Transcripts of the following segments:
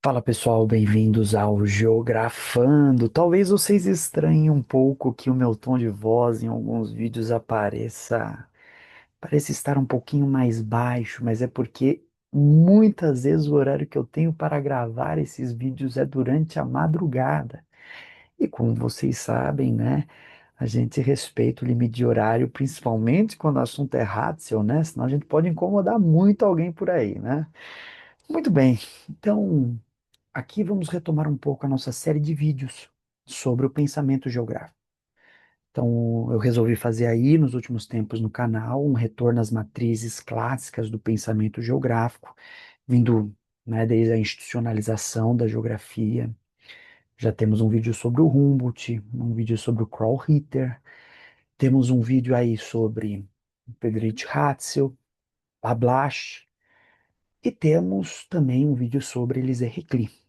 Fala pessoal, bem-vindos ao Geografando. Talvez vocês estranhem um pouco que o meu tom de voz em alguns vídeos parece estar um pouquinho mais baixo, mas é porque muitas vezes o horário que eu tenho para gravar esses vídeos é durante a madrugada. E como vocês sabem, né, a gente respeita o limite de horário, principalmente quando o assunto é Hatzel, né? Senão a gente pode incomodar muito alguém por aí, né? Muito bem. Então, aqui vamos retomar um pouco a nossa série de vídeos sobre o pensamento geográfico. Então, eu resolvi fazer aí, nos últimos tempos no canal, um retorno às matrizes clássicas do pensamento geográfico, vindo, né, desde a institucionalização da geografia. Já temos um vídeo sobre o Humboldt, um vídeo sobre o Kroll-Ritter, temos um vídeo aí sobre Friedrich Hatzel, Lablache, e temos também um vídeo sobre Élisée Reclus.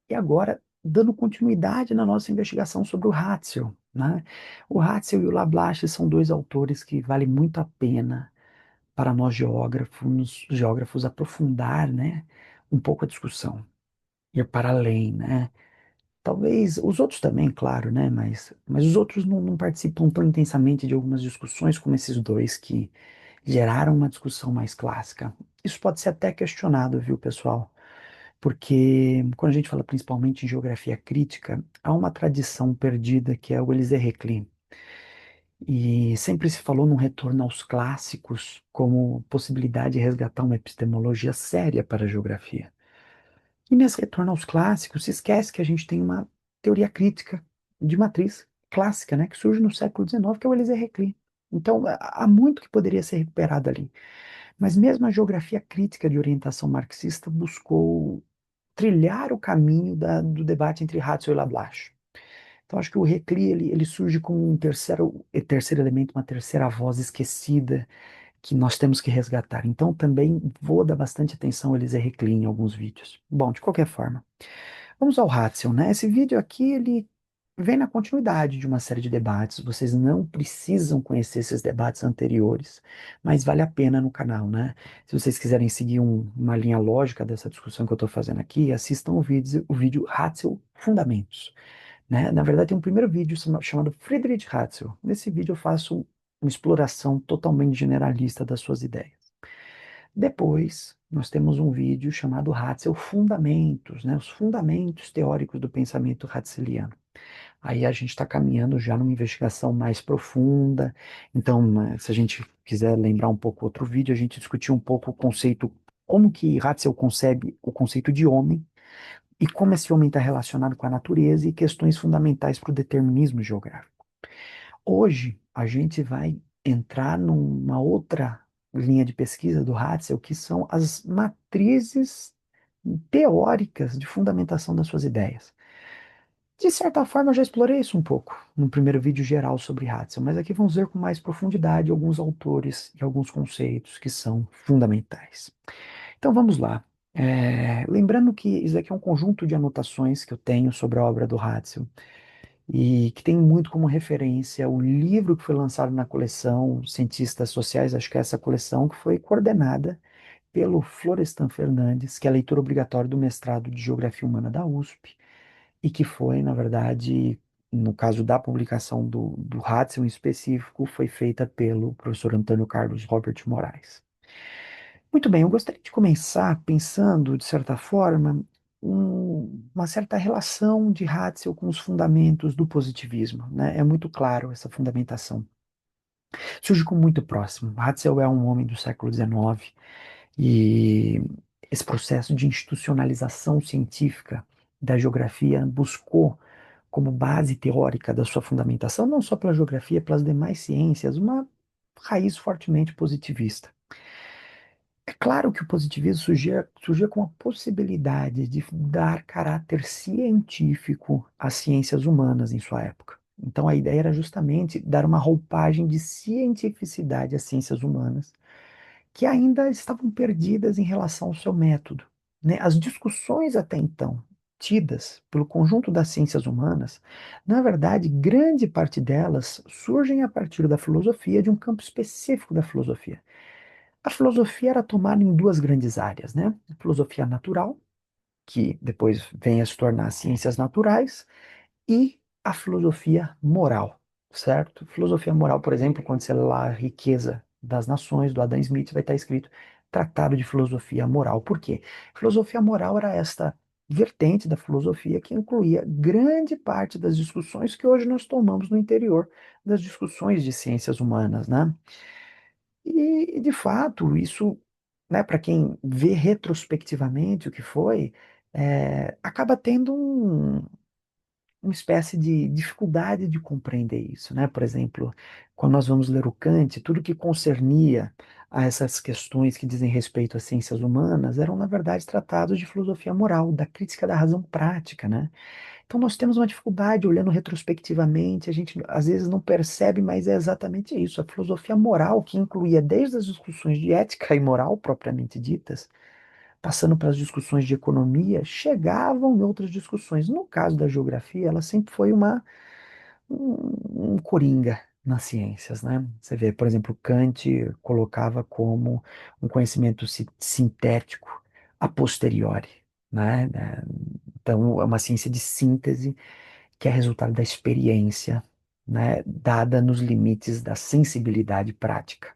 E agora, dando continuidade na nossa investigação sobre o Hatzel, né? O Hatzel e o Lablache são dois autores que vale muito a pena para nós geógrafos aprofundar, né, um pouco a discussão, ir para além, né? Talvez os outros também, claro, né? Mas os outros não participam tão intensamente de algumas discussões como esses dois que geraram uma discussão mais clássica. Isso pode ser até questionado, viu, pessoal? Porque quando a gente fala principalmente em geografia crítica, há uma tradição perdida que é o Élisée Reclus. E sempre se falou num retorno aos clássicos como possibilidade de resgatar uma epistemologia séria para a geografia. E nesse retorno aos clássicos, se esquece que a gente tem uma teoria crítica de matriz clássica, né, que surge no século XIX, que é o Élisée Reclus. Então, há muito que poderia ser recuperado ali. Mas mesmo a geografia crítica de orientação marxista buscou trilhar o caminho do debate entre Hatzel e Lablache. Então, acho que o Reclus ele surge como um terceiro elemento, uma terceira voz esquecida que nós temos que resgatar. Então, também vou dar bastante atenção a Elisée Reclus em alguns vídeos. Bom, de qualquer forma, vamos ao Hatzel, né? Esse vídeo aqui, ele vem na continuidade de uma série de debates. Vocês não precisam conhecer esses debates anteriores, mas vale a pena no canal, né? Se vocês quiserem seguir uma linha lógica dessa discussão que eu estou fazendo aqui, assistam o vídeo Hatzel Fundamentos, né? Na verdade, tem um primeiro vídeo chamado Friedrich Hatzel. Nesse vídeo eu faço uma exploração totalmente generalista das suas ideias. Depois, nós temos um vídeo chamado Hatzel Fundamentos, né? Os fundamentos teóricos do pensamento hatzeliano. Aí a gente está caminhando já numa investigação mais profunda. Então, né, se a gente quiser lembrar um pouco outro vídeo, a gente discutiu um pouco o conceito, como que Hatzel concebe o conceito de homem e como esse homem está relacionado com a natureza e questões fundamentais para o determinismo geográfico. Hoje, a gente vai entrar numa outra linha de pesquisa do Hatzel, que são as matrizes teóricas de fundamentação das suas ideias. De certa forma, eu já explorei isso um pouco no primeiro vídeo geral sobre Hatzel, mas aqui vamos ver com mais profundidade alguns autores e alguns conceitos que são fundamentais. Então vamos lá. Lembrando que isso aqui é um conjunto de anotações que eu tenho sobre a obra do Hatzel e que tem muito como referência o livro que foi lançado na coleção Cientistas Sociais, acho que é essa coleção que foi coordenada pelo Florestan Fernandes, que é a leitura obrigatória do mestrado de Geografia Humana da USP, e que foi, na verdade, no caso da publicação do Hatzel em específico, foi feita pelo professor Antônio Carlos Robert Moraes. Muito bem, eu gostaria de começar pensando, de certa forma, uma certa relação de Hatzel com os fundamentos do positivismo, né? É muito claro essa fundamentação. Surge como muito próximo. Hatzel é um homem do século XIX e esse processo de institucionalização científica da geografia buscou como base teórica da sua fundamentação, não só pela geografia, pelas demais ciências, uma raiz fortemente positivista. É claro que o positivismo surgia com a possibilidade de dar caráter científico às ciências humanas em sua época. Então, a ideia era justamente dar uma roupagem de cientificidade às ciências humanas, que ainda estavam perdidas em relação ao seu método, né? As discussões até então tidas pelo conjunto das ciências humanas, na verdade, grande parte delas surgem a partir da filosofia, de um campo específico da filosofia. A filosofia era tomada em duas grandes áreas, né? A filosofia natural que depois vem a se tornar ciências naturais, e a filosofia moral, certo? Filosofia moral, por exemplo, quando você lê lá a Riqueza das Nações, do Adam Smith, vai estar escrito Tratado de Filosofia Moral. Por quê? Filosofia moral era esta vertente da filosofia que incluía grande parte das discussões que hoje nós tomamos no interior das discussões de ciências humanas, né? E, de fato, isso, né, para quem vê retrospectivamente o que foi, acaba tendo uma espécie de dificuldade de compreender isso, né? Por exemplo, quando nós vamos ler o Kant, tudo que concernia a essas questões que dizem respeito às ciências humanas eram, na verdade, tratados de filosofia moral, da crítica da razão prática, né? Então nós temos uma dificuldade olhando retrospectivamente, a gente às vezes não percebe, mas é exatamente isso. A filosofia moral, que incluía desde as discussões de ética e moral propriamente ditas, passando pelas discussões de economia, chegavam em outras discussões. No caso da geografia, ela sempre foi um coringa nas ciências, né? Você vê, por exemplo, Kant colocava como um conhecimento sintético a posteriori, né? Então, é uma ciência de síntese que é resultado da experiência, né, dada nos limites da sensibilidade prática.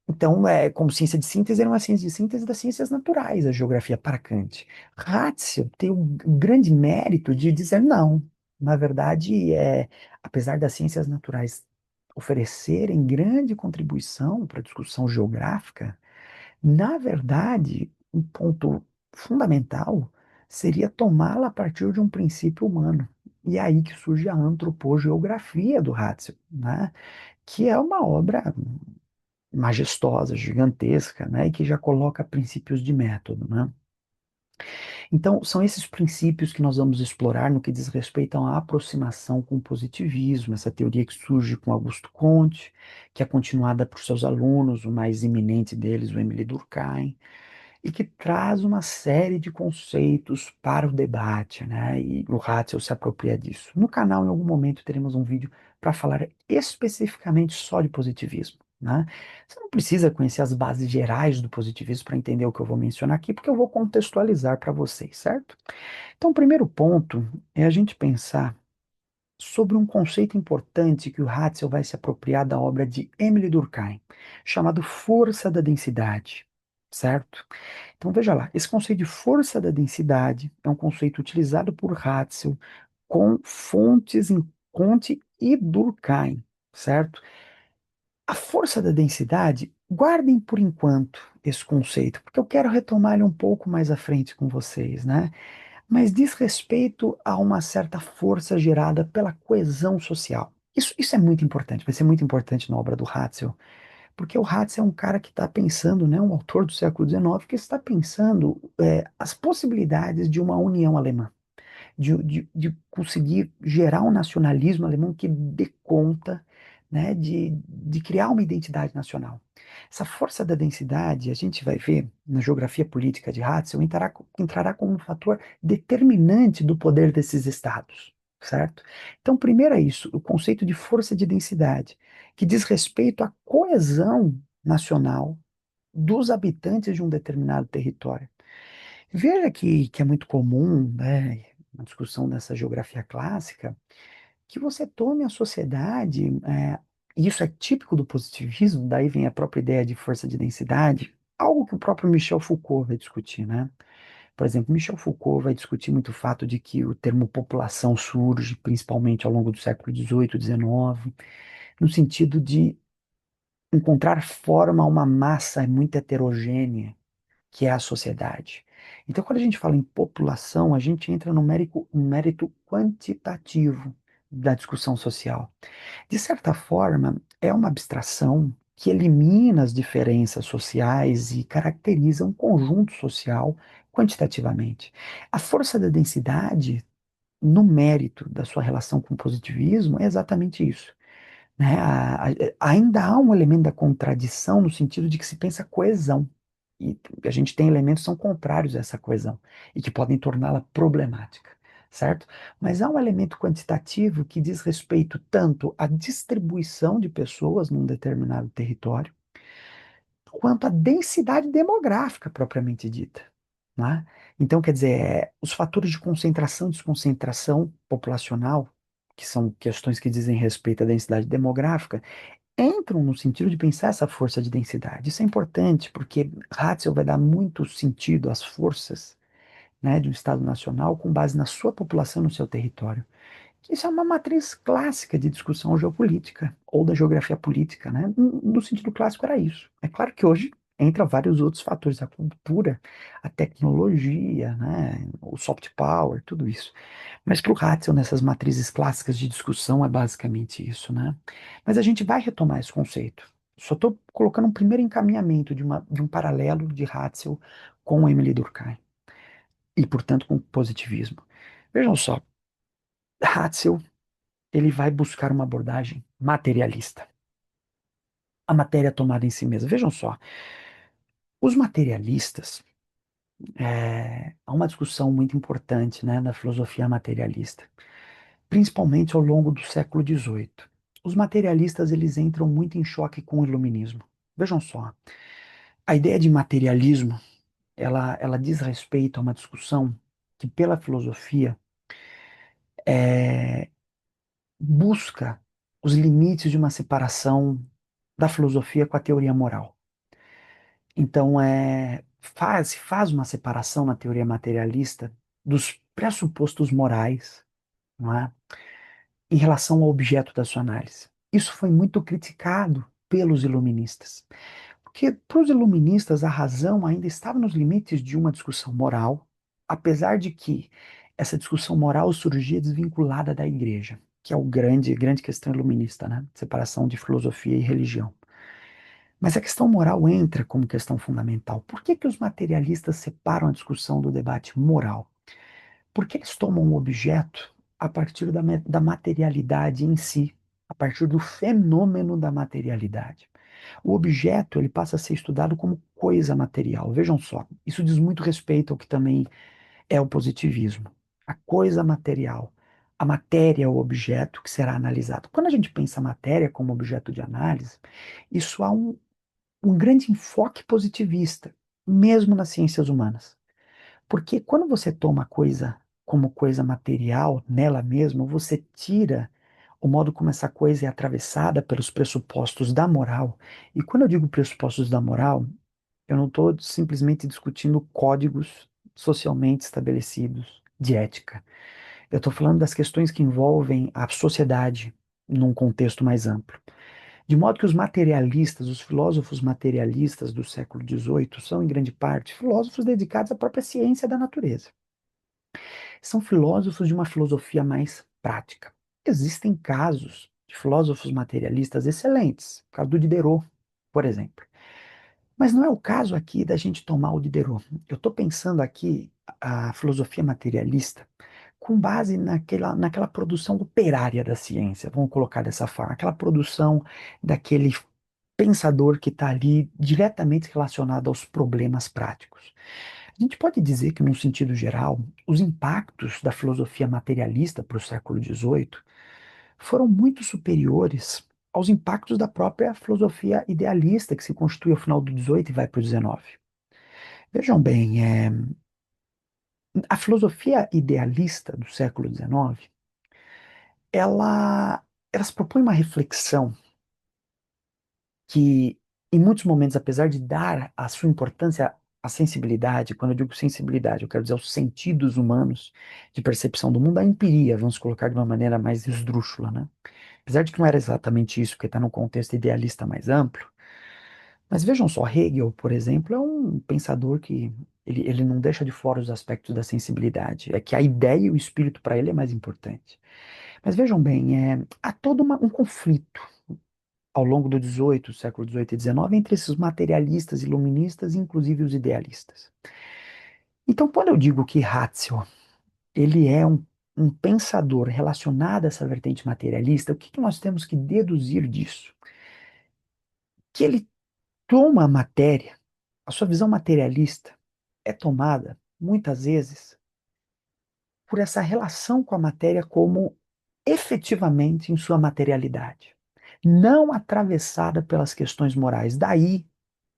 Então, como ciência de síntese, era uma ciência de síntese das ciências naturais, a geografia para Kant. Ratzel tem o grande mérito de dizer não. Na verdade, apesar das ciências naturais oferecerem grande contribuição para a discussão geográfica, na verdade, um ponto fundamental seria tomá-la a partir de um princípio humano. E é aí que surge a antropogeografia do Ratzel, né? Que é uma obra majestosa, gigantesca, né? E que já coloca princípios de método, né? Então, são esses princípios que nós vamos explorar no que diz respeito a uma aproximação com o positivismo, essa teoria que surge com Augusto Comte, que é continuada por seus alunos, o mais eminente deles, o Émile Durkheim, e que traz uma série de conceitos para o debate, né? E o Ratzel se apropria disso. No canal, em algum momento, teremos um vídeo para falar especificamente só de positivismo, né? Você não precisa conhecer as bases gerais do positivismo para entender o que eu vou mencionar aqui, porque eu vou contextualizar para vocês, certo? Então, o primeiro ponto é a gente pensar sobre um conceito importante que o Ratzel vai se apropriar da obra de Emile Durkheim, chamado força da densidade, certo? Então veja lá, esse conceito de força da densidade é um conceito utilizado por Ratzel com fontes em Comte e Durkheim, certo? A força da densidade, guardem por enquanto esse conceito, porque eu quero retomar ele um pouco mais à frente com vocês, né? Mas diz respeito a uma certa força gerada pela coesão social. Isso é muito importante, vai ser muito importante na obra do Ratzel, porque o Hatz é um cara que está pensando, né, um autor do século XIX, que está pensando as possibilidades de uma união alemã, de conseguir gerar um nacionalismo alemão que dê conta, né, de criar uma identidade nacional. Essa força da densidade, a gente vai ver na geografia política de Hatzel, entrará como um fator determinante do poder desses estados, certo? Então, primeiro é isso, o conceito de força de densidade, que diz respeito à coesão nacional dos habitantes de um determinado território. Veja que é muito comum, né, na discussão dessa geografia clássica, que você tome a sociedade, e isso é típico do positivismo, daí vem a própria ideia de força de densidade, algo que o próprio Michel Foucault vai discutir, né? Por exemplo, Michel Foucault vai discutir muito o fato de que o termo população surge principalmente ao longo do século XVIII, XIX, no sentido de encontrar forma a uma massa muito heterogênea, que é a sociedade. Então, quando a gente fala em população, a gente entra no mérito quantitativo da discussão social. De certa forma, é uma abstração que elimina as diferenças sociais e caracteriza um conjunto social quantitativamente. A força da densidade, no mérito da sua relação com o positivismo, é exatamente isso, né? Ainda há um elemento da contradição no sentido de que se pensa coesão. E a gente tem elementos que são contrários a essa coesão e que podem torná-la problemática, certo? Mas há um elemento quantitativo que diz respeito tanto à distribuição de pessoas num determinado território, quanto à densidade demográfica propriamente dita, né? Então, quer dizer, os fatores de concentração e desconcentração populacional, que são questões que dizem respeito à densidade demográfica, entram no sentido de pensar essa força de densidade. Isso é importante, porque Ratzel vai dar muito sentido às forças, né, de um Estado nacional com base na sua população, no seu território. Isso é uma matriz clássica de discussão geopolítica ou da geografia política, né? No sentido clássico era isso. É claro que hoje entra vários outros fatores, a cultura, a tecnologia, né? O soft power, tudo isso. Mas para o Ratzel, nessas matrizes clássicas de discussão, é basicamente isso, né? Mas a gente vai retomar esse conceito. Só estou colocando um primeiro encaminhamento de um paralelo de Ratzel com Emily Durkheim e, portanto, com o positivismo. Vejam só, Ratzel ele vai buscar uma abordagem materialista. A matéria tomada em si mesma. Vejam só, os materialistas, há uma discussão muito importante, né, na filosofia materialista, principalmente ao longo do século XVIII. Os materialistas eles entram muito em choque com o iluminismo. Vejam só, a ideia de materialismo, ela diz respeito a uma discussão que pela filosofia é, busca os limites de uma separação da filosofia com a teoria moral. Então, faz uma separação na teoria materialista dos pressupostos morais, não é? Em relação ao objeto da sua análise. Isso foi muito criticado pelos iluministas, porque para os iluministas a razão ainda estava nos limites de uma discussão moral, apesar de que essa discussão moral surgia desvinculada da igreja, que é o grande questão iluminista, né? Separação de filosofia e religião. Mas a questão moral entra como questão fundamental. Por que que os materialistas separam a discussão do debate moral? Porque eles tomam o objeto a partir da materialidade em si, a partir do fenômeno da materialidade. O objeto ele passa a ser estudado como coisa material. Vejam só, isso diz muito respeito ao que também é o positivismo. A coisa material. A matéria é o objeto que será analisado. Quando a gente pensa a matéria como objeto de análise, isso há um grande enfoque positivista, mesmo nas ciências humanas. Porque quando você toma a coisa como coisa material, nela mesma, você tira o modo como essa coisa é atravessada pelos pressupostos da moral. E quando eu digo pressupostos da moral, eu não estou simplesmente discutindo códigos socialmente estabelecidos de ética. Eu estou falando das questões que envolvem a sociedade num contexto mais amplo. De modo que os materialistas, os filósofos materialistas do século XVIII, são, em grande parte, filósofos dedicados à própria ciência da natureza. São filósofos de uma filosofia mais prática. Existem casos de filósofos materialistas excelentes, o caso do Diderot, por exemplo. Mas não é o caso aqui da gente tomar o Diderot. Eu estou pensando aqui a filosofia materialista com base naquela produção operária da ciência, vamos colocar dessa forma, aquela produção daquele pensador que está ali diretamente relacionado aos problemas práticos. A gente pode dizer que, num sentido geral, os impactos da filosofia materialista para o século XVIII foram muito superiores aos impactos da própria filosofia idealista que se constitui ao final do XVIII e vai para o XIX. Vejam bem, a filosofia idealista do século XIX, elas propõem uma reflexão que, em muitos momentos, apesar de dar a sua importância à sensibilidade, quando eu digo sensibilidade, eu quero dizer aos sentidos humanos de percepção do mundo, a empiria, vamos colocar de uma maneira mais esdrúxula, né? Apesar de que não era exatamente isso, porque está num contexto idealista mais amplo, mas vejam só, Hegel, por exemplo, é um pensador que ele não deixa de fora os aspectos da sensibilidade, é que a ideia e o espírito para ele é mais importante. Mas vejam bem, há todo um conflito ao longo do XVIII, século XVIII e XIX, entre esses materialistas, iluministas, inclusive os idealistas. Então, quando eu digo que Ratzel, ele é um pensador relacionado a essa vertente materialista, o que que nós temos que deduzir disso? Que ele toma a matéria, a sua visão materialista é tomada, muitas vezes, por essa relação com a matéria como efetivamente em sua materialidade, não atravessada pelas questões morais. Daí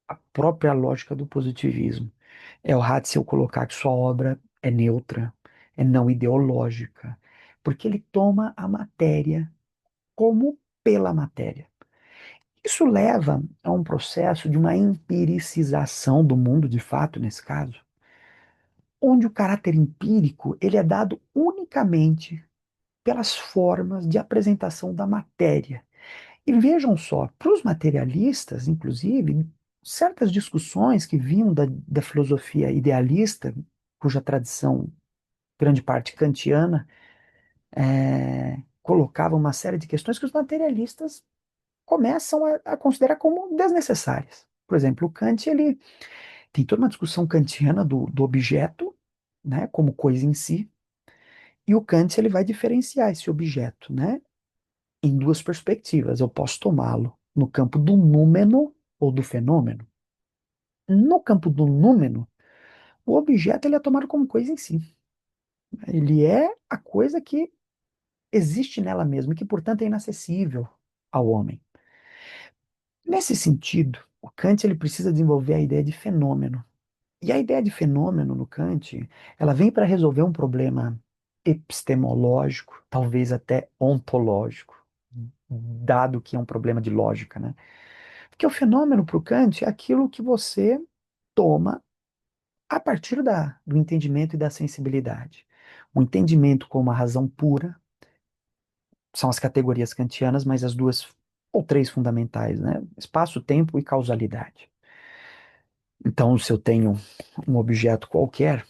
a própria lógica do positivismo, É o Ratzel colocar que sua obra é neutra, é não ideológica, porque ele toma a matéria como pela matéria. Isso leva a um processo de uma empiricização do mundo, de fato, nesse caso, onde o caráter empírico ele é dado unicamente pelas formas de apresentação da matéria. E vejam só, para os materialistas, inclusive, certas discussões que vinham da filosofia idealista, cuja tradição, grande parte kantiana, colocava uma série de questões que os materialistas começam a considerar como desnecessárias. Por exemplo, o Kant ele tem toda uma discussão kantiana do objeto, né, como coisa em si, e o Kant ele vai diferenciar esse objeto, né, em duas perspectivas. Eu posso tomá-lo no campo do númeno ou do fenômeno. No campo do númeno, o objeto ele é tomado como coisa em si. Ele é a coisa que existe nela mesma, e que, portanto, é inacessível ao homem. Nesse sentido, o Kant ele precisa desenvolver a ideia de fenômeno. E a ideia de fenômeno no Kant, ela vem para resolver um problema epistemológico, talvez até ontológico, dado que é um problema de lógica, né? Porque o fenômeno para o Kant é aquilo que você toma a partir do entendimento e da sensibilidade. O entendimento como a razão pura são as categorias kantianas, mas as duas ou três fundamentais, né? Espaço, tempo e causalidade. Então, se eu tenho um objeto qualquer,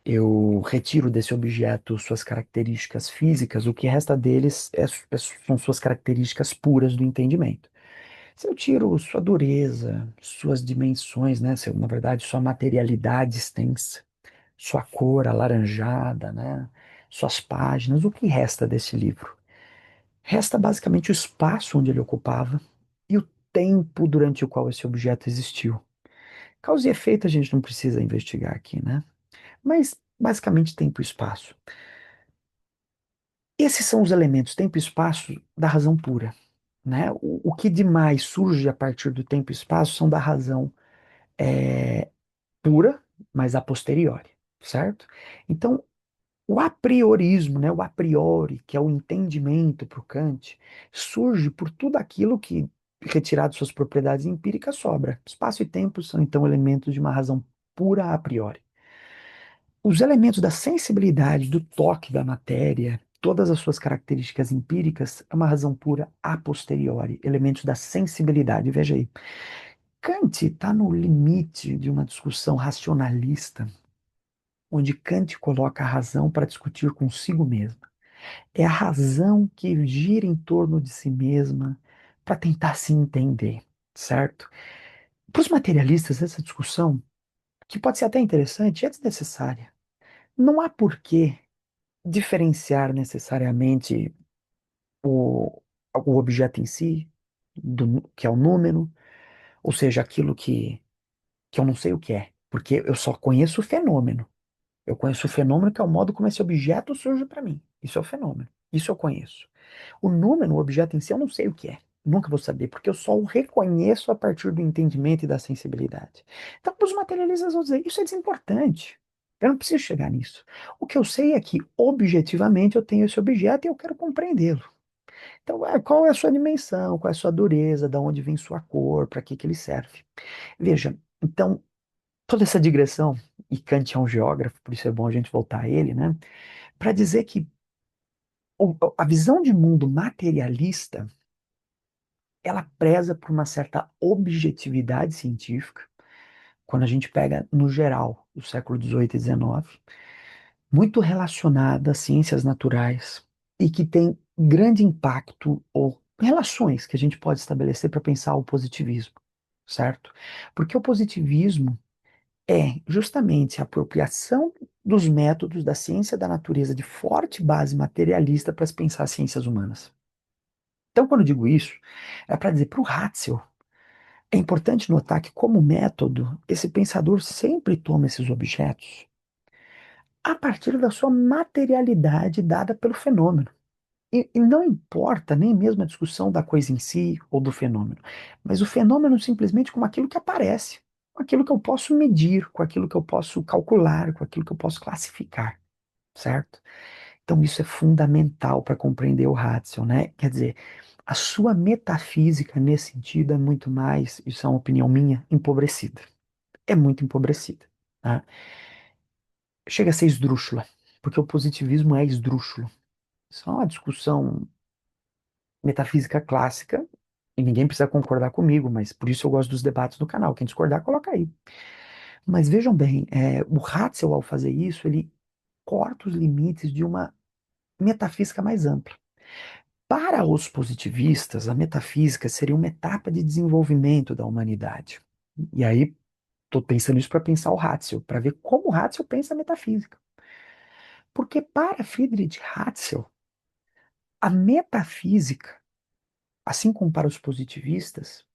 eu retiro desse objeto suas características físicas, o que resta deles são suas características puras do entendimento. Se eu tiro sua dureza, suas dimensões, né? Na verdade, sua materialidade extensa, sua cor alaranjada, né? Suas páginas, o que resta desse livro? Resta basicamente o espaço onde ele ocupava e o tempo durante o qual esse objeto existiu. Causa e efeito a gente não precisa investigar aqui, né? Mas basicamente tempo e espaço. Esses são os elementos, tempo e espaço, da razão pura, né? O que demais surge a partir do tempo e espaço são da razão é, pura, mas a posteriori, certo? Então, o a priorismo, né, o a priori, que é o entendimento para o Kant, surge por tudo aquilo que, retirado suas propriedades empíricas, sobra. Espaço e tempo são, então, elementos de uma razão pura a priori. Os elementos da sensibilidade, do toque da matéria, todas as suas características empíricas, é uma razão pura a posteriori, elementos da sensibilidade. Veja aí, Kant está no limite de uma discussão racionalista, onde Kant coloca a razão para discutir consigo mesma. É a razão que gira em torno de si mesma para tentar se entender, certo? Para os materialistas, essa discussão, que pode ser até interessante, é desnecessária. Não há por que diferenciar necessariamente o, o objeto em si, que é o número, ou seja, aquilo que eu não sei o que é, porque eu só conheço o fenômeno. Eu conheço o fenômeno que é o modo como esse objeto surge para mim. Isso é o fenômeno. Isso eu conheço. O número, o objeto em si, eu não sei o que é. Nunca vou saber, porque eu só o reconheço a partir do entendimento e da sensibilidade. Então, os materialistas vão dizer, isso é desimportante. Eu não preciso chegar nisso. O que eu sei é que, objetivamente, eu tenho esse objeto e eu quero compreendê-lo. Então, qual é a sua dimensão, qual é a sua dureza, de onde vem sua cor, para que que ele serve. Veja, então, toda essa digressão, e Kant é um geógrafo, por isso é bom a gente voltar a ele, né? Para dizer que a visão de mundo materialista ela preza por uma certa objetividade científica, quando a gente pega, no geral, o século XVIII e XIX, muito relacionada às ciências naturais e que tem grande impacto ou relações que a gente pode estabelecer para pensar o positivismo, certo? Porque o positivismo é justamente a apropriação dos métodos da ciência da natureza de forte base materialista para se pensar as ciências humanas. Então, quando eu digo isso, é para dizer para o Ratzel. É importante notar que, como método, esse pensador sempre toma esses objetos a partir da sua materialidade dada pelo fenômeno. E não importa nem mesmo a discussão da coisa em si ou do fenômeno, mas o fenômeno simplesmente como aquilo que aparece. com aquilo que eu posso medir, com aquilo que eu posso calcular, com aquilo que eu posso classificar, certo? Então isso é fundamental para compreender o Ratio, né? Quer dizer, a sua metafísica nesse sentido é muito mais, isso é uma opinião minha, empobrecida. É muito empobrecida, tá? Chega a ser esdrúxula, porque o positivismo é esdrúxulo. Isso é uma discussão metafísica clássica, e ninguém precisa concordar comigo, mas por isso eu gosto dos debates no canal. Quem discordar, coloca aí. Mas vejam bem, o Ratzel, ao fazer isso, ele corta os limites de uma metafísica mais ampla. Para os positivistas, a metafísica seria uma etapa de desenvolvimento da humanidade. E aí, estou pensando isso para pensar o Ratzel, para ver como o Ratzel pensa a metafísica. Porque para Friedrich Ratzel, a metafísica, assim como para os positivistas,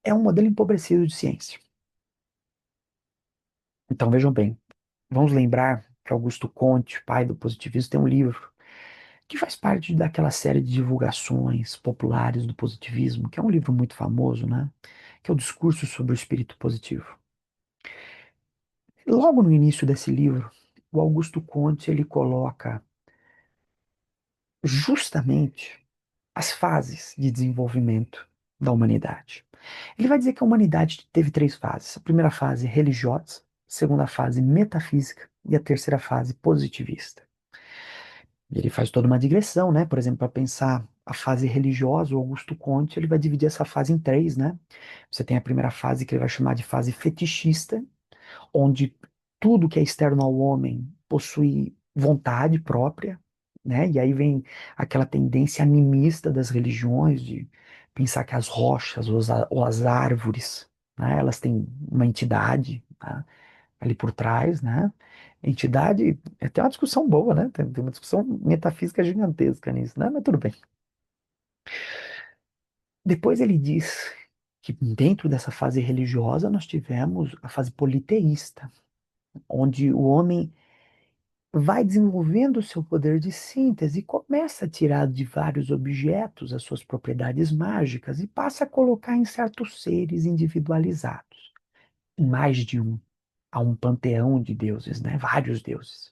é um modelo empobrecido de ciência. Então vejam bem, vamos lembrar que Augusto Comte, pai do positivismo, tem um livro que faz parte daquela série de divulgações populares do positivismo, que é um livro muito famoso, né? Que é o Discurso sobre o Espírito Positivo. Logo no início desse livro, o Augusto Comte ele coloca justamente as fases de desenvolvimento da humanidade. Ele vai dizer que a humanidade teve três fases. A primeira fase religiosa, a segunda fase metafísica e a terceira fase positivista. E ele faz toda uma digressão, né? Por exemplo, para pensar a fase religiosa, o Augusto Comte, ele vai dividir essa fase em três, né? Você tem a primeira fase que ele vai chamar de fase fetichista, onde tudo que é externo ao homem possui vontade própria, né? E aí vem aquela tendência animista das religiões de pensar que as rochas ou as árvores, né? Elas têm uma entidade, né? Ali por trás, né? Entidade, é até uma discussão boa, né? Tem uma discussão metafísica gigantesca nisso, né? Mas tudo bem. Depois ele diz que dentro dessa fase religiosa nós tivemos a fase politeísta, onde o homem vai desenvolvendo o seu poder de síntese e começa a tirar de vários objetos as suas propriedades mágicas e passa a colocar em certos seres individualizados, em mais de um. Há um panteão de deuses, né? Vários deuses.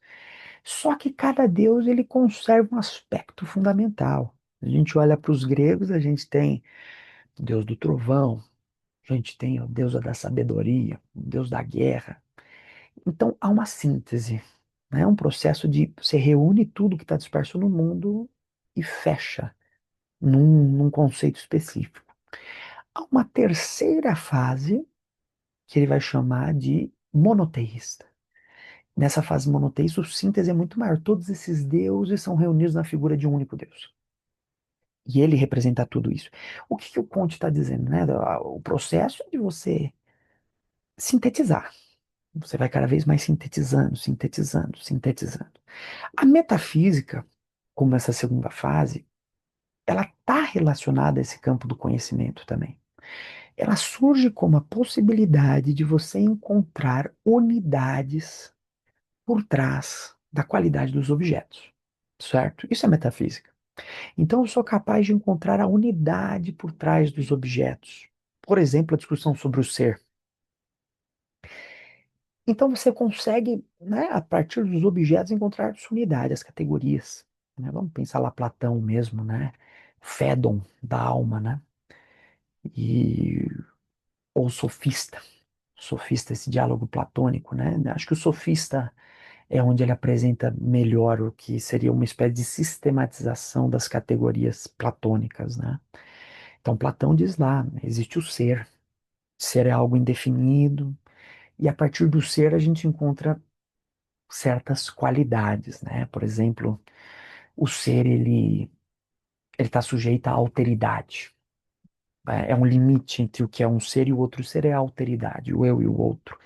Só que cada deus ele conserva um aspecto fundamental. A gente olha para os gregos, a gente tem o deus do trovão, a gente tem o deus da sabedoria, o deus da guerra. Então há uma síntese, né? É um processo de você reúne tudo que está disperso no mundo e fecha num conceito específico. Há uma terceira fase que ele vai chamar de monoteísta. Nessa fase monoteísta, o síntese é muito maior. Todos esses deuses são reunidos na figura de um único Deus. E ele representa tudo isso. O que que o Conte está dizendo, né? O processo é de você sintetizar. Você vai cada vez mais sintetizando, sintetizando, sintetizando. A metafísica, como essa segunda fase, ela está relacionada a esse campo do conhecimento também. Ela surge como a possibilidade de você encontrar unidades por trás da qualidade dos objetos, certo? Isso é metafísica. Então, eu sou capaz de encontrar a unidade por trás dos objetos. Por exemplo, a discussão sobre o ser. Então, você consegue, né, a partir dos objetos, encontrar sua unidade, as categorias. Né? Vamos pensar lá Platão mesmo, né? Fédon da alma, né? E, ou sofista. Sofista, esse diálogo platônico, né? Acho que o sofista é onde ele apresenta melhor o que seria uma espécie de sistematização das categorias platônicas, né? Então, Platão diz lá, existe o ser. Ser é algo indefinido, e a partir do ser a gente encontra certas qualidades, né? Por exemplo, o ser, ele está sujeito à alteridade. É um limite entre o que é um ser e o outro ser é a alteridade, o eu e o outro.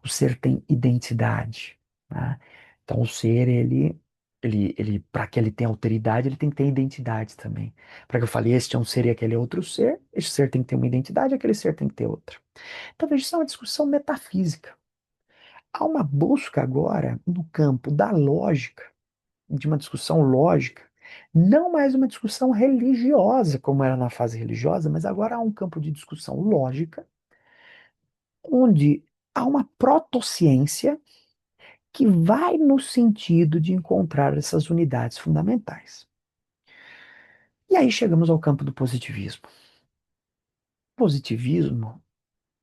O ser tem identidade, né? Então, o ser, para que ele tenha alteridade, ele tem que ter identidade também. Para que eu falei, este é um ser e aquele é outro ser, este ser tem que ter uma identidade, aquele ser tem que ter outra. Então, veja, isso é uma discussão metafísica. Há uma busca agora no campo da lógica, de uma discussão lógica, não mais uma discussão religiosa, como era na fase religiosa, mas agora há um campo de discussão lógica, onde há uma protociência que vai no sentido de encontrar essas unidades fundamentais. E aí chegamos ao campo do positivismo. Positivismo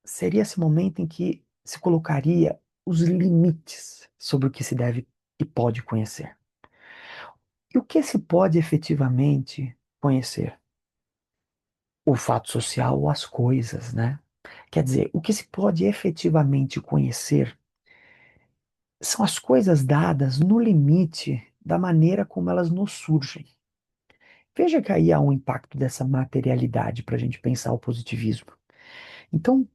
seria esse momento em que se colocaria os limites sobre o que se deve e pode conhecer. E o que se pode efetivamente conhecer? O fato social ou as coisas, né? Quer dizer, o que se pode efetivamente conhecer são as coisas dadas no limite da maneira como elas nos surgem. Veja que aí há um impacto dessa materialidade para a gente pensar o positivismo. Então,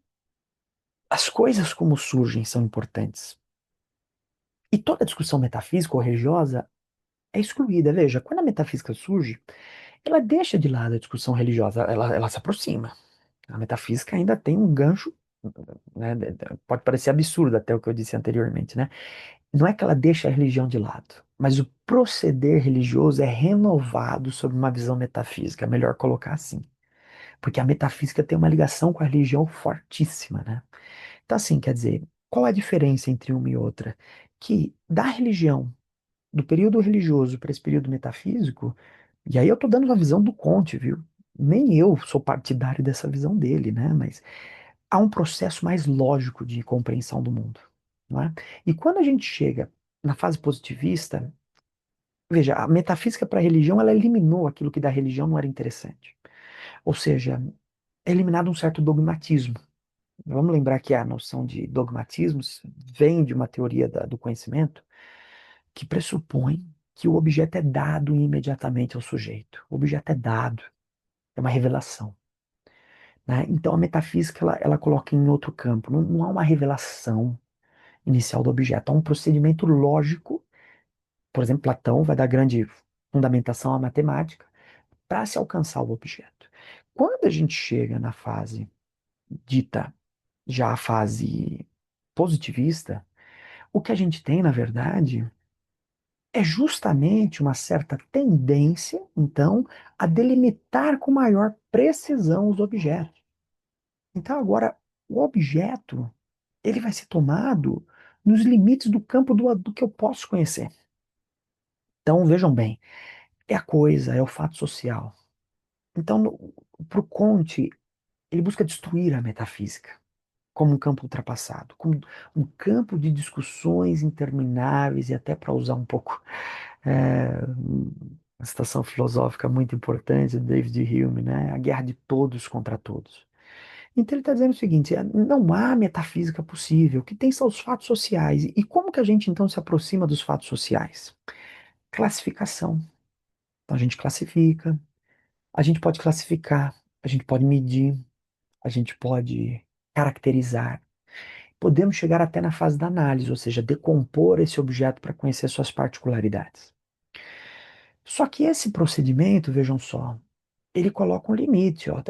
as coisas como surgem são importantes. E toda discussão metafísica ou religiosa é excluída. Veja, quando a metafísica surge, ela deixa de lado a discussão religiosa, ela se aproxima. A metafísica ainda tem um gancho, né? Pode parecer absurdo até o que eu disse anteriormente, né? Não é que ela deixa a religião de lado, mas o proceder religioso é renovado sob uma visão metafísica. É melhor colocar assim. Porque a metafísica tem uma ligação com a religião fortíssima, né? Então, assim, quer dizer, qual a diferença entre uma e outra? Que da religião, do período religioso para esse período metafísico, e aí eu tô dando a visão do Conte, viu? Nem eu sou partidário dessa visão dele, né? Mas há um processo mais lógico de compreensão do mundo, não é? E quando a gente chega na fase positivista, veja, a metafísica para a religião, ela eliminou aquilo que da religião não era interessante. Ou seja, é eliminado um certo dogmatismo. Vamos lembrar que a noção de dogmatismos vem de uma teoria do conhecimento que pressupõe que o objeto é dado imediatamente ao sujeito. O objeto é dado, é uma revelação, né? Então a metafísica ela coloca em outro campo. Não há uma revelação inicial do objeto, há um procedimento lógico. Por exemplo, Platão vai dar grande fundamentação à matemática para se alcançar o objeto. Quando a gente chega na fase dita já a fase positivista, o que a gente tem, na verdade, é justamente uma certa tendência, então, a delimitar com maior precisão os objetos. Então, agora, o objeto, ele vai ser tomado nos limites do campo do que eu posso conhecer. Então, vejam bem, é a coisa, é o fato social. Então, para o Comte, ele busca destruir a metafísica como um campo ultrapassado, como um campo de discussões intermináveis e até para usar um pouco uma citação filosófica muito importante do David Hume, né? A guerra de todos contra todos. Então ele está dizendo o seguinte: não há metafísica possível, o que tem são os fatos sociais. E como que a gente então se aproxima dos fatos sociais? Classificação. Então a gente classifica, a gente pode classificar, a gente pode medir, a gente pode caracterizar. Podemos chegar até na fase da análise, ou seja, decompor esse objeto para conhecer suas particularidades. Só que esse procedimento, vejam só, ele coloca um limite. Ó.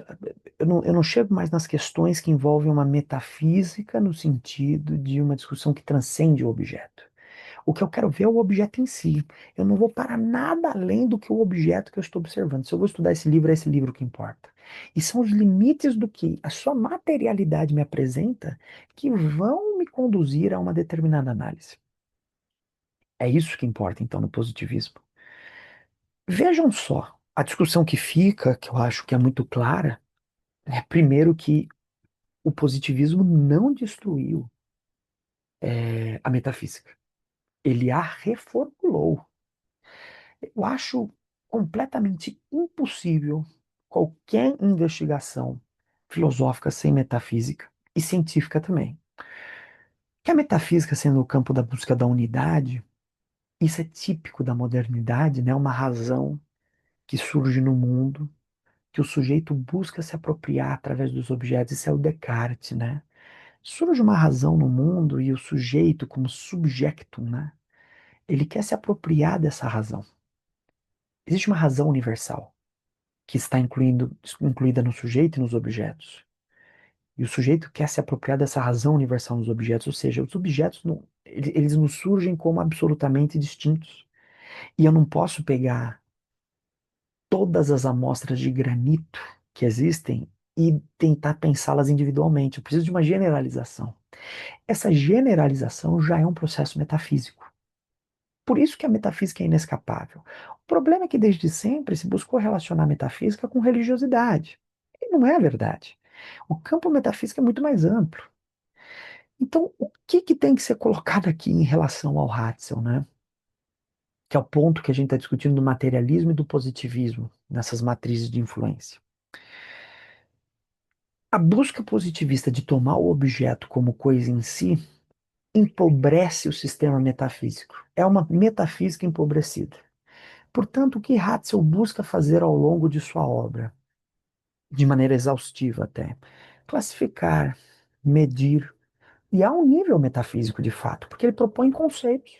Eu não chego mais nas questões que envolvem uma metafísica no sentido de uma discussão que transcende o objeto. O que eu quero ver é o objeto em si. Eu não vou para nada além do que o objeto que eu estou observando. Se eu vou estudar esse livro, é esse livro que importa. E são os limites do que a sua materialidade me apresenta que vão me conduzir a uma determinada análise. É isso que importa, então, no positivismo. Vejam só, a discussão que fica, que eu acho que é muito clara, é primeiro que o positivismo não destruiu a metafísica. Ele a reformulou. Eu acho completamente impossível qualquer investigação filosófica sem metafísica e científica também. Que a metafísica sendo o campo da busca da unidade, isso é típico da modernidade, né? Uma razão que surge no mundo, que o sujeito busca se apropriar através dos objetos. Isso é o Descartes, né? Surge uma razão no mundo e o sujeito, como subjectum, né? Ele quer se apropriar dessa razão. Existe uma razão universal que está incluída no sujeito e nos objetos. E o sujeito quer se apropriar dessa razão universal nos objetos, ou seja, os objetos não, eles nos surgem como absolutamente distintos. E eu não posso pegar todas as amostras de granito que existem e tentar pensá-las individualmente. Eu preciso de uma generalização. Essa generalização já é um processo metafísico. Por isso que a metafísica é inescapável. O problema é que desde sempre se buscou relacionar a metafísica com religiosidade. E não é a verdade. O campo metafísico é muito mais amplo. Então, o que que tem que ser colocado aqui em relação ao Ratzel, né? Que é o ponto que a gente está discutindo do materialismo e do positivismo nessas matrizes de influência. A busca positivista de tomar o objeto como coisa em si empobrece o sistema metafísico. É uma metafísica empobrecida. Portanto, o que Ratzel busca fazer ao longo de sua obra, de maneira exaustiva até, classificar, medir, e há um nível metafísico de fato, porque ele propõe conceitos.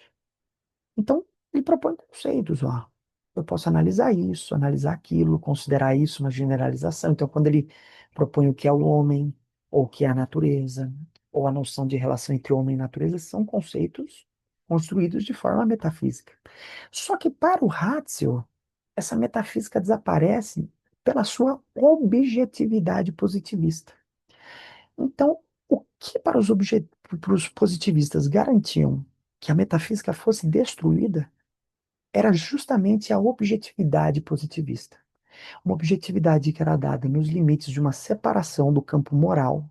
Então, ele propõe conceitos, ó. Eu posso analisar isso, analisar aquilo, considerar isso uma generalização. Então, quando ele propõe o que é o homem, ou o que é a natureza, ou a noção de relação entre homem e natureza, são conceitos construídos de forma metafísica. Só que para o Ratzel, essa metafísica desaparece pela sua objetividade positivista. Então, o que para os positivistas garantiam que a metafísica fosse destruída era justamente a objetividade positivista. Uma objetividade que era dada nos limites de uma separação do campo moral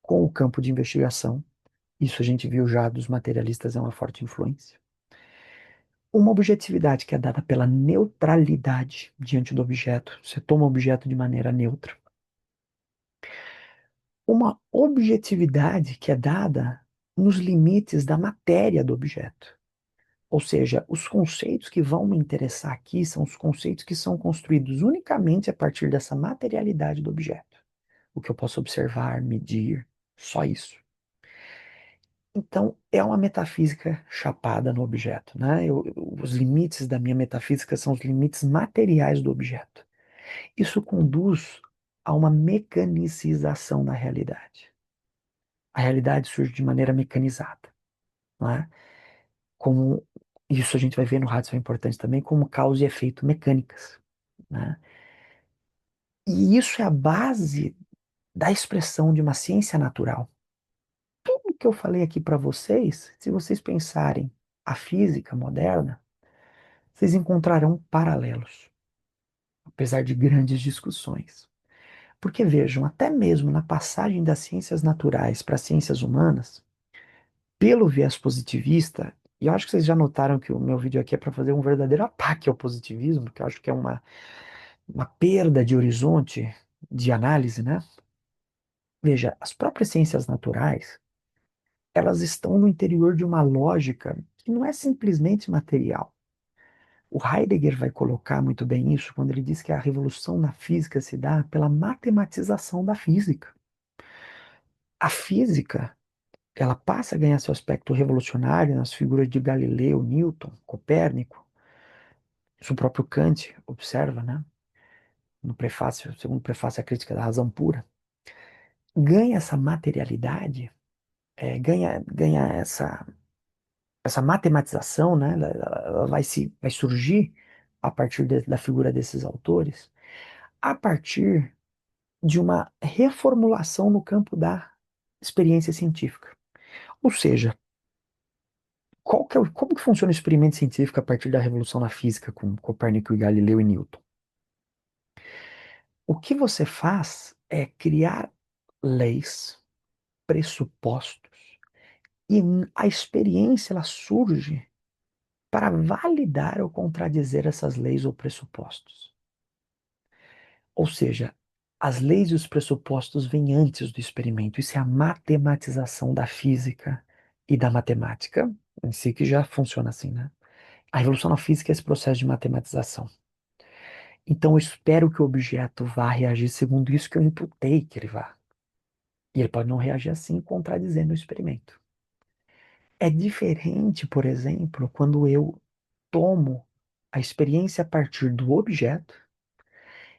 com o campo de investigação. Isso a gente viu já dos materialistas, é uma forte influência. Uma objetividade que é dada pela neutralidade diante do objeto. Você toma o objeto de maneira neutra. Uma objetividade que é dada nos limites da matéria do objeto. Ou seja, os conceitos que vão me interessar aqui são os conceitos que são construídos unicamente a partir dessa materialidade do objeto. O que eu posso observar, medir, só isso. Então, é uma metafísica chapada no objeto, né? Os limites da minha metafísica são os limites materiais do objeto. Isso conduz a uma mecanicização da realidade. A realidade surge de maneira mecanizada, não é? Como isso a gente vai ver no rádio, é importante também, como causa e efeito mecânicas, né? E isso é a base da expressão de uma ciência natural. Tudo que eu falei aqui para vocês, se vocês pensarem a física moderna, vocês encontrarão paralelos, apesar de grandes discussões. Porque vejam, até mesmo na passagem das ciências naturais para as ciências humanas, pelo viés positivista, e eu acho que vocês já notaram que o meu vídeo aqui é para fazer um verdadeiro ataque ao positivismo, que eu acho que é uma perda de horizonte de análise, né? Veja, as próprias ciências naturais, elas estão no interior de uma lógica que não é simplesmente material. O Heidegger vai colocar muito bem isso quando ele diz que a revolução na física se dá pela matematização da física. A física, ela passa a ganhar seu aspecto revolucionário nas figuras de Galileu, Newton, Copérnico. Isso o próprio Kant observa, né? No prefácio, segundo o prefácio, a crítica da razão pura. Ganha essa materialidade, ganha essa matematização, né? Ela vai surgir a partir da figura desses autores, a partir de uma reformulação no campo da experiência científica. Ou seja, como que funciona o experimento científico a partir da revolução na física com Copérnico e Galileu e Newton? O que você faz é criar leis, pressupostos, e a experiência ela surge para validar ou contradizer essas leis ou pressupostos. Ou seja, as leis e os pressupostos vêm antes do experimento. Isso é a matematização da física e da matemática em si, que já funciona assim, né? A revolução na física é esse processo de matematização. Então, eu espero que o objeto vá reagir segundo isso que eu imputei que ele vá. E ele pode não reagir assim, contradizendo o experimento. É diferente, por exemplo, quando eu tomo a experiência a partir do objeto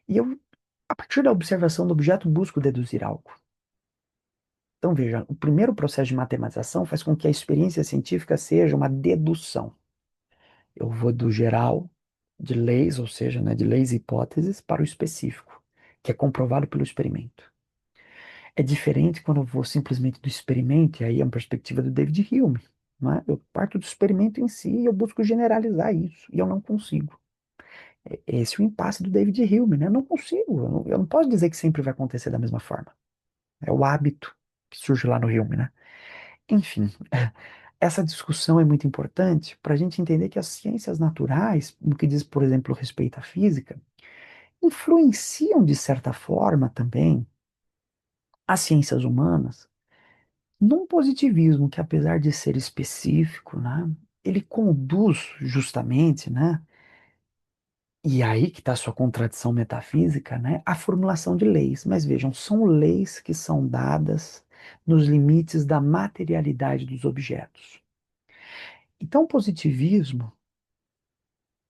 e eu, a partir da observação do objeto, busco deduzir algo. Então, veja, o primeiro processo de matematização faz com que a experiência científica seja uma dedução. Eu vou do geral, de leis, ou seja, né, de leis e hipóteses, para o específico, que é comprovado pelo experimento. É diferente quando eu vou simplesmente do experimento, e aí é uma perspectiva do David Hume, né? Eu parto do experimento em si e eu busco generalizar isso, e eu não consigo. Esse é o impasse do David Hume, né? Eu não consigo, eu não posso dizer que sempre vai acontecer da mesma forma. É o hábito que surge lá no Hume, né? Enfim, essa discussão é muito importante para a gente entender que as ciências naturais, no que diz, por exemplo, respeito à física, influenciam de certa forma também as ciências humanas num positivismo que, apesar de ser específico, né, ele conduz justamente, né, e aí que está a sua contradição metafísica, né, a formulação de leis. Mas vejam, são leis que são dadas nos limites da materialidade dos objetos. Então, o positivismo,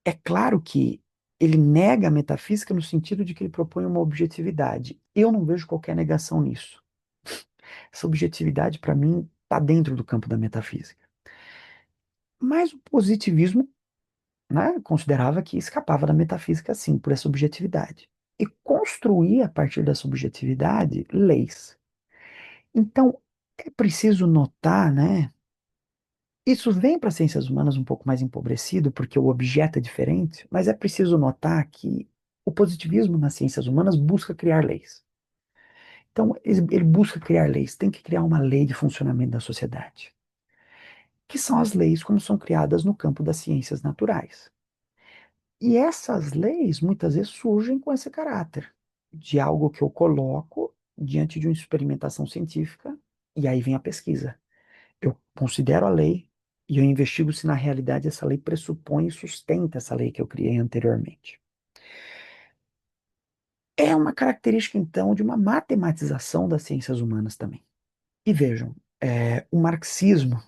é claro que ele nega a metafísica no sentido de que ele propõe uma objetividade. Eu não vejo qualquer negação nisso. Essa objetividade, para mim, está dentro do campo da metafísica. Mas o positivismo, né, considerava que escapava da metafísica, sim, por essa objetividade. E construía, a partir dessa subjetividade, leis. Então, é preciso notar, né? Isso vem para as ciências humanas um pouco mais empobrecido, porque o objeto é diferente, mas é preciso notar que o positivismo nas ciências humanas busca criar leis. Então, ele busca criar leis, tem que criar uma lei de funcionamento da sociedade, que são as leis como são criadas no campo das ciências naturais. E essas leis muitas vezes surgem com esse caráter de algo que eu coloco diante de uma experimentação científica, e aí vem a pesquisa. Eu considero a lei e eu investigo se na realidade essa lei pressupõe e sustenta essa lei que eu criei anteriormente. É uma característica, então, de uma matematização das ciências humanas também. E vejam, o marxismo,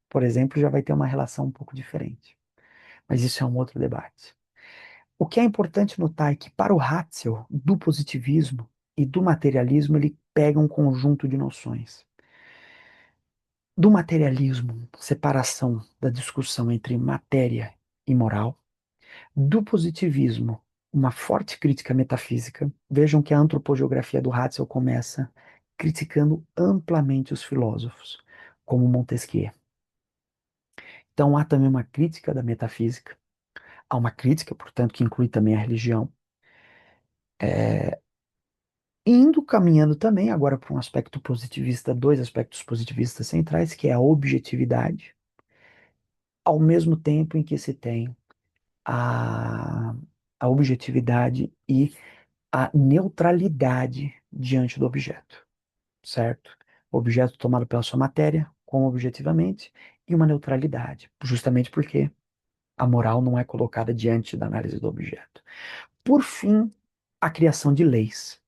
por exemplo, já vai ter uma relação um pouco diferente. Mas isso é um outro debate. O que é importante notar é que, para o Ratzel, do positivismo e do materialismo, ele pega um conjunto de noções. Do materialismo, separação da discussão entre matéria e moral. Do positivismo, uma forte crítica metafísica. Vejam que a antropogeografia do Ratzel começa criticando amplamente os filósofos, como Montesquieu. Então há também uma crítica da metafísica, há uma crítica, portanto, que inclui também a religião, indo caminhando também agora para um aspecto positivista, dois aspectos positivistas centrais, que é a objetividade, ao mesmo tempo em que se tem a, a objetividade e a neutralidade diante do objeto, certo? O objeto tomado pela sua matéria, como objetivamente, e uma neutralidade, justamente porque a moral não é colocada diante da análise do objeto. Por fim, a criação de leis.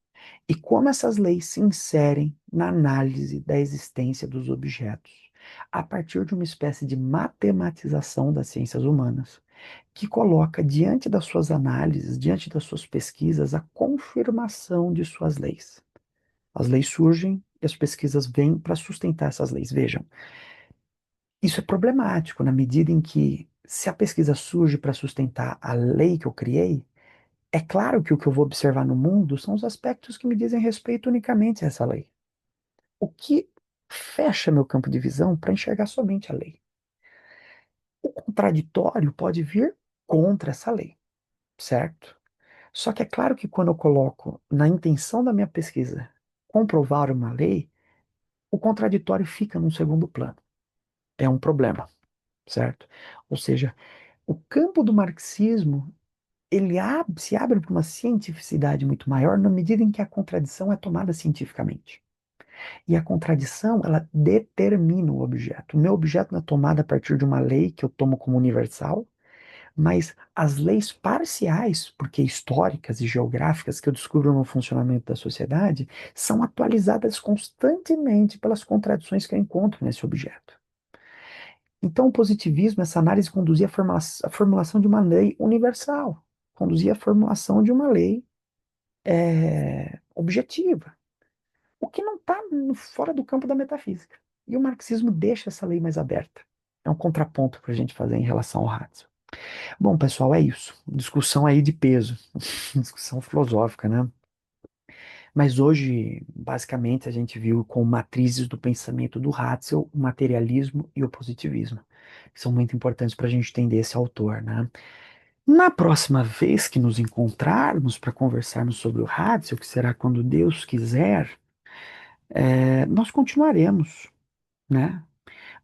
E como essas leis se inserem na análise da existência dos objetos, a partir de uma espécie de matematização das ciências humanas, que coloca diante das suas análises, diante das suas pesquisas, a confirmação de suas leis. As leis surgem e as pesquisas vêm para sustentar essas leis. Vejam, isso é problemático na medida em que, se a pesquisa surge para sustentar a lei que eu criei, é claro que o que eu vou observar no mundo são os aspectos que me dizem respeito unicamente a essa lei. O que fecha meu campo de visão para enxergar somente a lei. O contraditório pode vir contra essa lei, certo? Só que é claro que quando eu coloco na intenção da minha pesquisa comprovar uma lei, o contraditório fica num segundo plano. É um problema, certo? Ou seja, o campo do marxismo se abre para uma cientificidade muito maior na medida em que a contradição é tomada cientificamente. E a contradição, ela determina o objeto. O meu objeto não é tomado a partir de uma lei que eu tomo como universal, mas as leis parciais, porque históricas e geográficas, que eu descubro no funcionamento da sociedade, são atualizadas constantemente pelas contradições que eu encontro nesse objeto. Então, o positivismo, essa análise conduzia à formulação de uma lei universal, conduzia à formulação de uma lei objetiva, o que não está fora do campo da metafísica. E o marxismo deixa essa lei mais aberta. É um contraponto para a gente fazer em relação ao Ratzel. Bom, pessoal, é isso. Discussão aí de peso. Discussão filosófica, né? Mas hoje, basicamente, a gente viu com matrizes do pensamento do Ratzel, o materialismo e o positivismo, que são muito importantes para a gente entender esse autor, né? Na próxima vez que nos encontrarmos para conversarmos sobre o Ratzel, que será quando Deus quiser, nós continuaremos, né?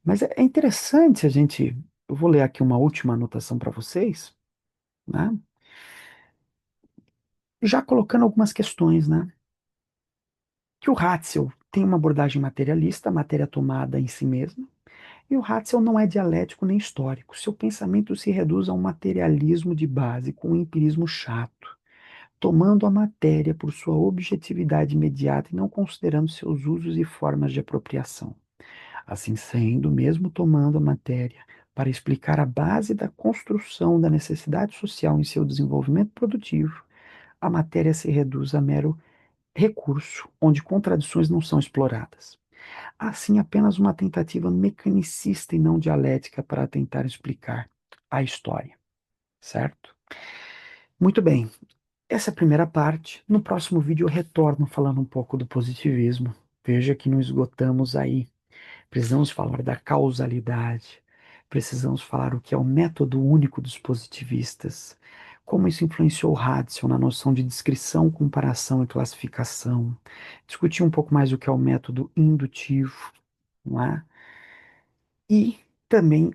Mas é interessante a gente. Eu vou ler aqui uma última anotação para vocês, né? Já colocando algumas questões, né? Que o Ratzel tem uma abordagem materialista, a matéria tomada em si mesma, e o Ratzel não é dialético nem histórico. Seu pensamento se reduz a um materialismo de base, com um empirismo chato, tomando a matéria por sua objetividade imediata e não considerando seus usos e formas de apropriação. Assim sendo, mesmo tomando a matéria para explicar a base da construção da necessidade social em seu desenvolvimento produtivo, a matéria se reduz a mero recurso, onde contradições não são exploradas. Assim, apenas uma tentativa mecanicista e não dialética para tentar explicar a história, certo? Muito bem, essa é a primeira parte. No próximo vídeo eu retorno falando um pouco do positivismo. Veja que não esgotamos aí. Precisamos falar da causalidade. Precisamos falar o que é o método único dos positivistas. Como isso influenciou o Ratzel na noção de descrição, comparação e classificação. Discutir um pouco mais o que é o método indutivo, não é? E também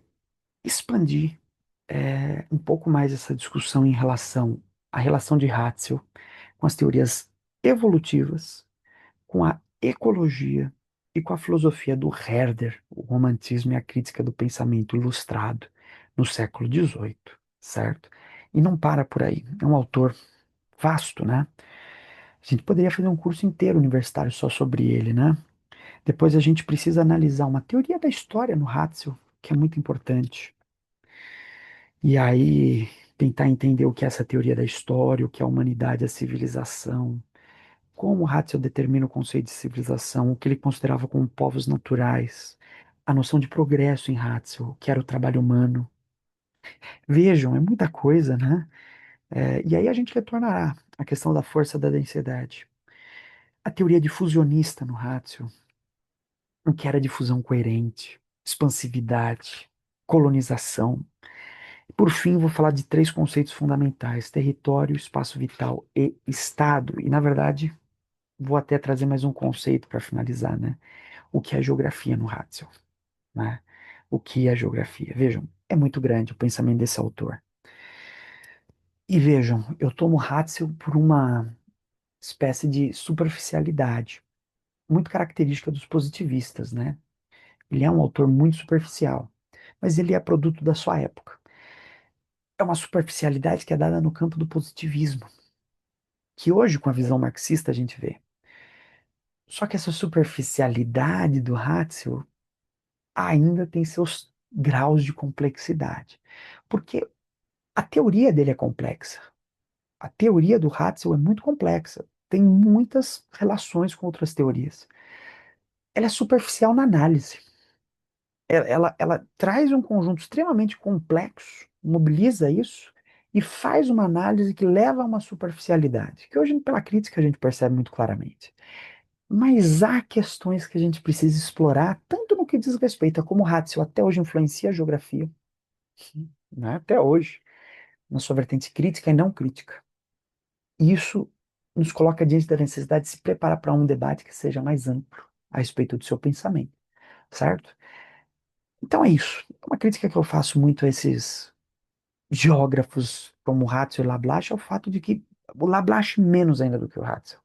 expandir um pouco mais essa discussão em relação à relação de Ratzel com as teorias evolutivas, com a ecologia e com a filosofia do Herder, o romantismo e a crítica do pensamento ilustrado no século XVIII, certo? E não para por aí. É um autor vasto, né? A gente poderia fazer um curso inteiro universitário só sobre ele, né? Depois a gente precisa analisar uma teoria da história no Ratzel, que é muito importante. E aí tentar entender o que é essa teoria da história, o que é a humanidade, a civilização, como Ratzel determina o conceito de civilização, o que ele considerava como povos naturais, a noção de progresso em Ratzel, o que era o trabalho humano. Vejam, é muita coisa, né? E aí a gente retornará à questão da força da densidade. A teoria difusionista no Ratzel, o que era difusão coerente, expansividade, colonização. Por fim, vou falar de três conceitos fundamentais: território, espaço vital e Estado. E, na verdade, vou até trazer mais um conceito para finalizar, né? O que é geografia no Ratzel, né? O que é geografia? Vejam, é muito grande o pensamento desse autor. E vejam, eu tomo Ratzel por uma espécie de superficialidade, muito característica dos positivistas, né? Ele é um autor muito superficial, mas ele é produto da sua época. É uma superficialidade que é dada no campo do positivismo, que hoje, com a visão marxista, a gente vê. Só que essa superficialidade do Ratzel ainda tem seus graus de complexidade. Porque a teoria dele é complexa. A teoria do Ratzel é muito complexa. Tem muitas relações com outras teorias. Ela é superficial na análise. Ela traz um conjunto extremamente complexo, mobiliza isso e faz uma análise que leva a uma superficialidade, que hoje, pela crítica, a gente percebe muito claramente. Mas há questões que a gente precisa explorar, tanto no que diz respeito a como o Ratzel até hoje influencia a geografia, né, até hoje, na sua vertente crítica e não crítica. E isso nos coloca diante da necessidade de se preparar para um debate que seja mais amplo a respeito do seu pensamento, certo? Então é isso. Uma crítica que eu faço muito a esses geógrafos como Ratzel e Lablache é o fato de que o Lablache menos ainda do que o Ratzel.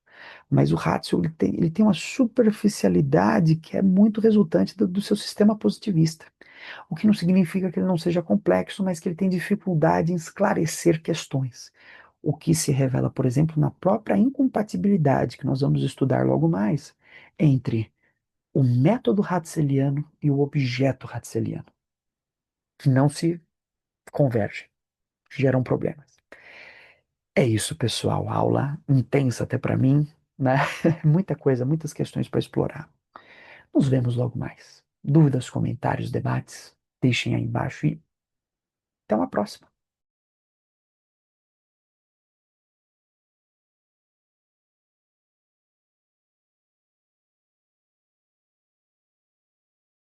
Mas o Ratzel ele tem uma superficialidade que é muito resultante do seu sistema positivista. O que não significa que ele não seja complexo, mas que ele tem dificuldade em esclarecer questões. O que se revela, por exemplo, na própria incompatibilidade, que nós vamos estudar logo mais, entre o método ratzeliano e o objeto ratzeliano, que não se convergem, geram problemas. É isso, pessoal. Aula intensa até para mim, né? Muita coisa, muitas questões para explorar. Nos vemos logo mais. Dúvidas, comentários, debates, deixem aí embaixo e até uma próxima.